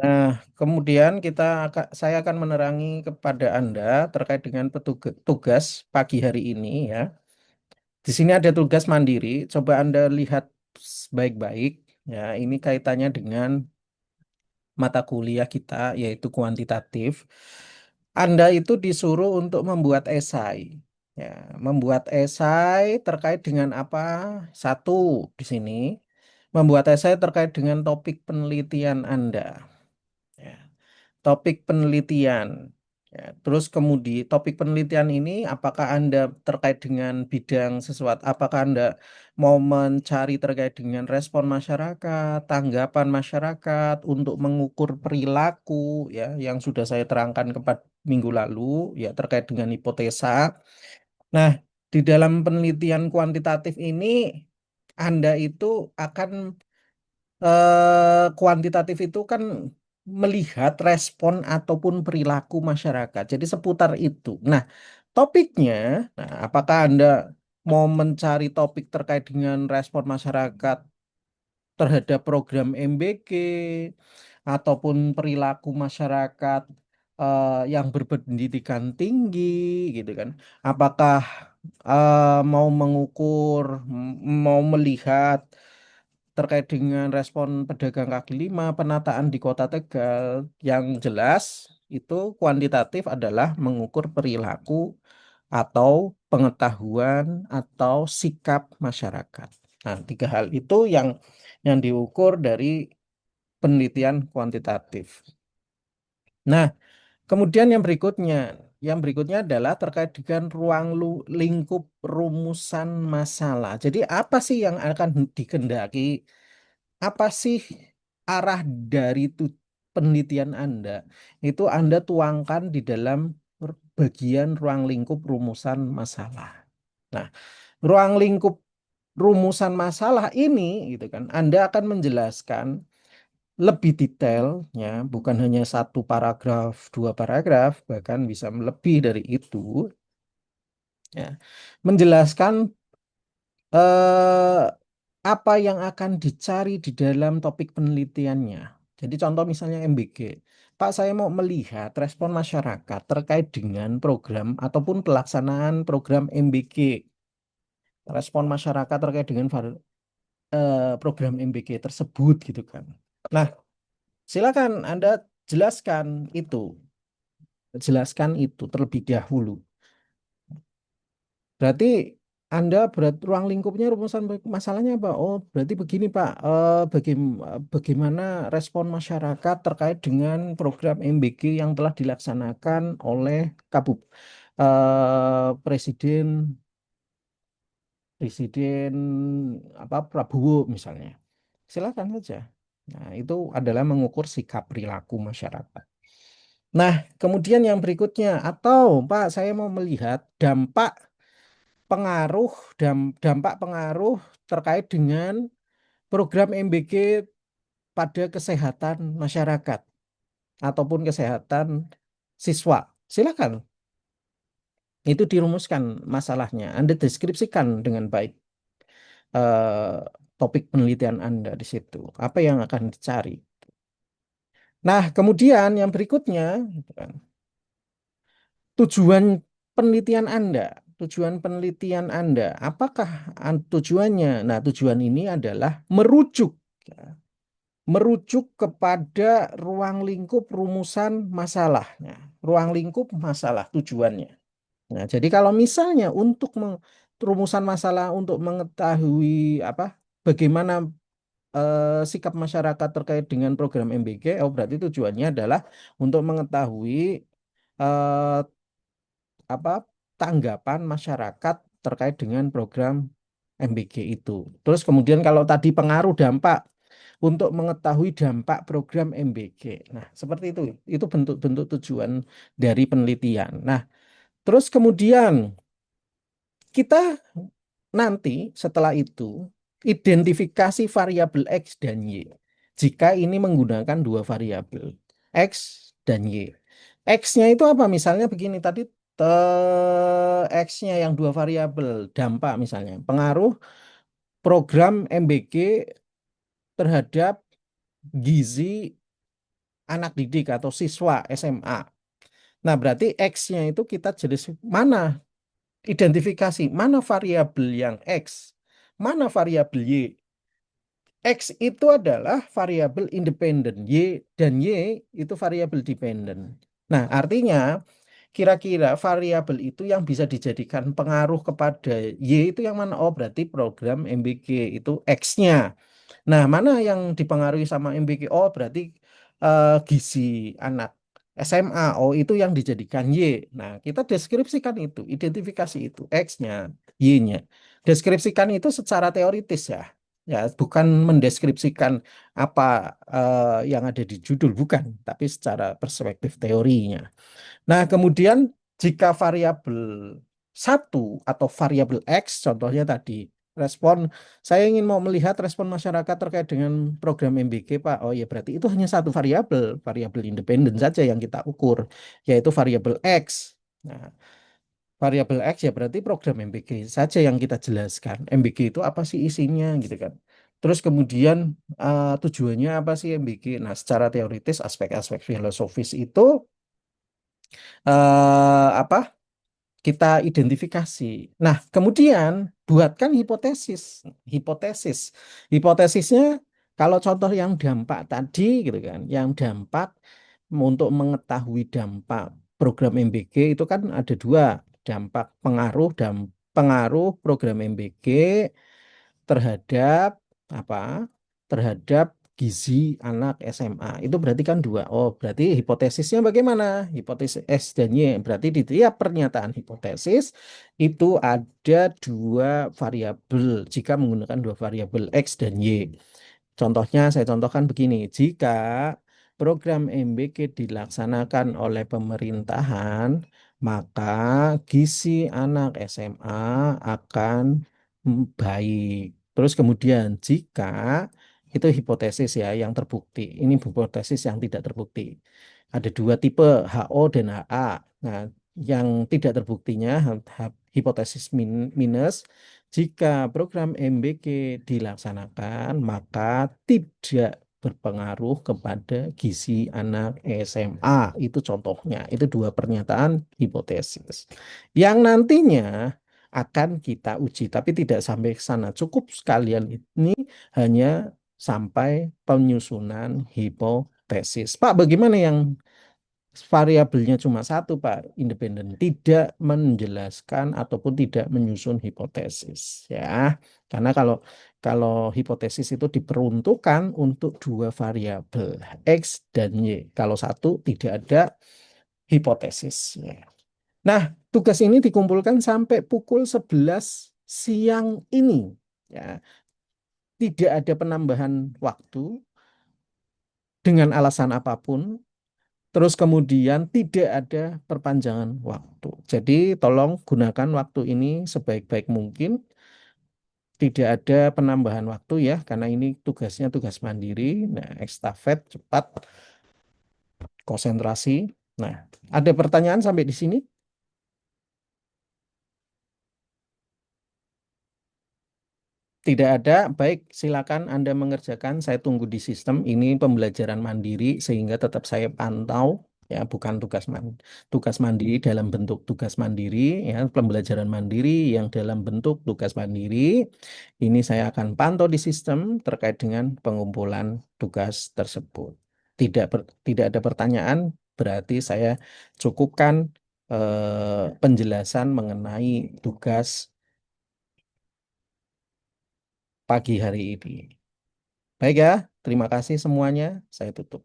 Nah, kemudian saya akan menerangi kepada Anda terkait dengan tugas pagi hari ini ya. Di sini ada tugas mandiri. Coba Anda lihat baik-baik. Ya, ini kaitannya dengan mata kuliah kita yaitu kuantitatif. Anda itu disuruh untuk membuat esai. Ya, membuat esai terkait dengan apa? Satu di sini, membuat esai terkait dengan topik penelitian Anda. Ya, topik penelitian. Ya, terus kemudian topik penelitian ini apakah Anda terkait dengan bidang sesuatu? Apakah Anda mau mencari terkait dengan respon masyarakat, tanggapan masyarakat untuk mengukur perilaku ya yang sudah saya terangkan kepada minggu lalu ya terkait dengan hipotesa. Nah, di dalam penelitian kuantitatif ini Anda itu akan kuantitatif itu kan melihat respon ataupun perilaku masyarakat. Jadi seputar itu. Nah, topiknya, nah, apakah Anda mau mencari topik terkait dengan respon masyarakat terhadap program MBG ataupun perilaku masyarakat yang berpendidikan tinggi, gitu kan? Apakah mau mengukur, mau melihat terkait dengan respon pedagang kaki lima, penataan di Kota Tegal, yang jelas itu kuantitatif adalah mengukur perilaku atau pengetahuan atau sikap masyarakat. Nah, tiga hal itu yang diukur dari penelitian kuantitatif. Nah, kemudian yang berikutnya adalah terkait dengan lingkup rumusan masalah. Jadi apa sih yang akan dikendaki? Apa sih arah dari penelitian Anda? Itu Anda tuangkan di dalam bagian ruang lingkup rumusan masalah. Nah, ruang lingkup rumusan masalah ini gitu kan, Anda akan menjelaskan lebih detail ya, bukan hanya satu paragraf, dua paragraf, bahkan bisa lebih dari itu ya. Menjelaskan eh, apa yang akan dicari di dalam topik penelitiannya. Jadi contoh misalnya MBG. Pak, saya mau melihat respon masyarakat terkait dengan program ataupun pelaksanaan program MBG. Respon masyarakat terkait dengan program MBG tersebut gitu kan. Nah, silakan Anda jelaskan itu. Jelaskan itu terlebih dahulu. Berarti ruang lingkupnya rumusan masalahnya apa? Oh, berarti begini Pak. Bagaimana respon masyarakat terkait dengan program MBG yang telah dilaksanakan oleh Kabub Presiden Presiden apa Prabowo misalnya. Silakan saja. Nah, itu adalah mengukur sikap perilaku masyarakat. Nah, kemudian yang berikutnya, atau Pak, saya mau melihat pengaruh dampak pengaruh terkait dengan program MBG pada kesehatan masyarakat ataupun kesehatan siswa. Silakan, itu dirumuskan masalahnya. Anda deskripsikan dengan baik eh, topik penelitian Anda di situ. Apa yang akan dicari? Nah, kemudian yang berikutnya, gitu kan, tujuan penelitian Anda. Tujuan penelitian Anda, apakah tujuannya? Nah, tujuan ini adalah merujuk kepada ruang lingkup rumusan masalahnya. Ruang lingkup masalah tujuannya. Nah, jadi kalau misalnya untuk rumusan masalah untuk mengetahui apa bagaimana sikap masyarakat terkait dengan program MBG, oh berarti tujuannya adalah untuk mengetahui eh, apa tanggapan masyarakat terkait dengan program MBG itu. Terus kemudian kalau tadi pengaruh dampak untuk mengetahui dampak program MBG. Nah, seperti itu. Itu bentuk-bentuk tujuan dari penelitian. Nah, terus kemudian kita nanti setelah itu identifikasi variabel X dan Y. Jika ini menggunakan dua variabel X dan Y. X-nya itu apa? Misalnya begini tadi X-nya yang dua variabel dampak misalnya pengaruh program MBG terhadap gizi anak didik atau siswa SMA. Nah, berarti X-nya itu kita jenis mana, identifikasi mana variabel yang X, mana variabel Y. X itu adalah variabel independen, Y dan Y itu variabel dependen. Nah, artinya kira-kira variabel itu yang bisa dijadikan pengaruh kepada Y itu yang mana? Oh, berarti program MBG itu X-nya. Nah, mana yang dipengaruhi sama MBQ? Oh, berarti gizi anak SMA. Oh, itu yang dijadikan Y. Nah, kita deskripsikan itu, identifikasi itu, X-nya, Y-nya. Deskripsikan itu secara teoritis ya. Ya, bukan mendeskripsikan apa yang ada di judul, bukan, tapi secara perspektif teorinya. Nah, kemudian jika variabel satu atau variabel X, contohnya tadi, respon, saya ingin mau melihat respon masyarakat terkait dengan program MBG, Pak. Oh ya, berarti itu hanya satu variabel, variabel independen saja yang kita ukur, yaitu variabel X. Nah, variabel X ya berarti program MBG saja yang kita jelaskan. MBG itu apa sih isinya, gitu kan. Terus kemudian tujuannya apa sih MBG? Nah, secara teoritis aspek-aspek filosofis itu apa kita identifikasi. Nah, kemudian buatkan hipotesis. Hipotesis. Hipotesisnya kalau contoh yang dampak tadi gitu kan, yang dampak untuk mengetahui dampak program MBG itu kan ada dua, dampak pengaruh dan pengaruh program MBG terhadap apa? Terhadap gizi anak SMA. Itu berarti kan dua. Oh, berarti hipotesisnya bagaimana? Hipotesis S dan Y. Berarti di tiap pernyataan hipotesis itu ada dua variabel jika menggunakan dua variabel X dan Y. Contohnya saya contohkan begini, jika program MBK dilaksanakan oleh pemerintahan, maka gizi anak SMA akan baik. Terus kemudian jika itu hipotesis ya yang terbukti, ini hipotesis yang tidak terbukti. Ada dua tipe HO dan HA. Nah, yang tidak terbuktinya hipotesis minus, jika program MBK dilaksanakan, maka tidak berpengaruh kepada gizi anak SMA. Itu contohnya. Itu dua pernyataan hipotesis. Yang nantinya akan kita uji, tapi tidak sampai ke sana. Cukup sekalian ini hanya sampai penyusunan hipotesis. Pak, bagaimana yang variabelnya cuma satu, Pak, independen, tidak menjelaskan ataupun tidak menyusun hipotesis, ya. Karena kalau kalau hipotesis itu diperuntukkan untuk dua variabel X dan Y. Kalau satu tidak ada hipotesis, ya. Nah, tugas ini dikumpulkan sampai pukul 11 siang ini, ya. Tidak ada penambahan waktu dengan alasan apapun. Terus kemudian tidak ada perpanjangan waktu. Jadi tolong gunakan waktu ini sebaik-baik mungkin. Tidak ada penambahan waktu ya, karena ini tugasnya tugas mandiri. Nah, estafet cepat, konsentrasi. Nah, ada pertanyaan sampai di sini? Tidak ada, baik silakan Anda mengerjakan. Saya tunggu di sistem. Ini pembelajaran mandiri sehingga tetap saya pantau ya, bukan tugas mandiri dalam bentuk tugas mandiri ya, pembelajaran mandiri yang dalam bentuk tugas mandiri. Ini saya akan pantau di sistem terkait dengan pengumpulan tugas tersebut. Tidak ada pertanyaan, berarti saya cukupkan penjelasan mengenai tugas pagi hari ini. Baik ya, terima kasih semuanya. Saya tutup.